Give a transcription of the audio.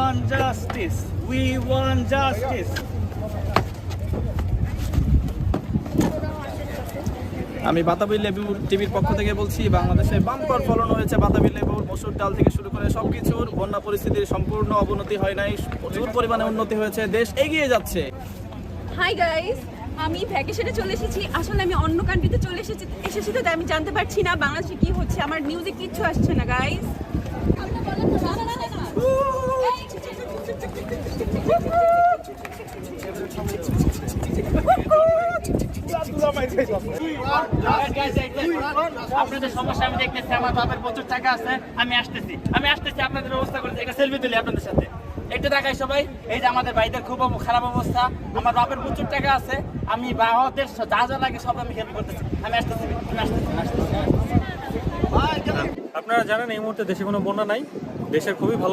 want justice. We want justice. আমি বাতাবি লেবু টিভির পক্ষ থেকে বলছি, বাংলাদেশে বাম্পার ফলন হয়েছে বাতাবি লেবুর, মসুর ডাল থেকে শুরু করে সবকিছুর। বন্যা পরিস্থিতির সম্পূর্ণ অবনতি হয় নাই, প্রচুর পরিমাণে উন্নতি হয়েছে, দেশ এগিয়ে যাচ্ছে। হাই গাইস, আমি ভ্যাকেশনে চলে এসেছি। আসলে আমি অন্য কান্ট্রিতে চলে এসেছি তো, তাই আমি জানতে পারছি না বাংলাদেশে কি হচ্ছে। আমার নিউজে কিচ্ছু আসছে না গাইস। আপনাদের সমস্যা আমি দেখতেছি, আমার বাপের প্রচুর টাকা আছে, আমি আসতেছি আপনাদের ব্যবস্থা করে একটা সেলফি তুলি আপনাদের সাথে। একটু দেখাই সবাই, এই যে আমাদের ভাইদের খুব খারাপ অবস্থা, আমার বাপের প্রচুর টাকা আছে, আমি বাবাদের যা যা লাগে সব আমি হেল্প করতেছি। আমি আসতেছি। আপনারা জানেন এই মুহূর্তে দেশে কোনো বন্যা নাই, দেশের খুবই ভালো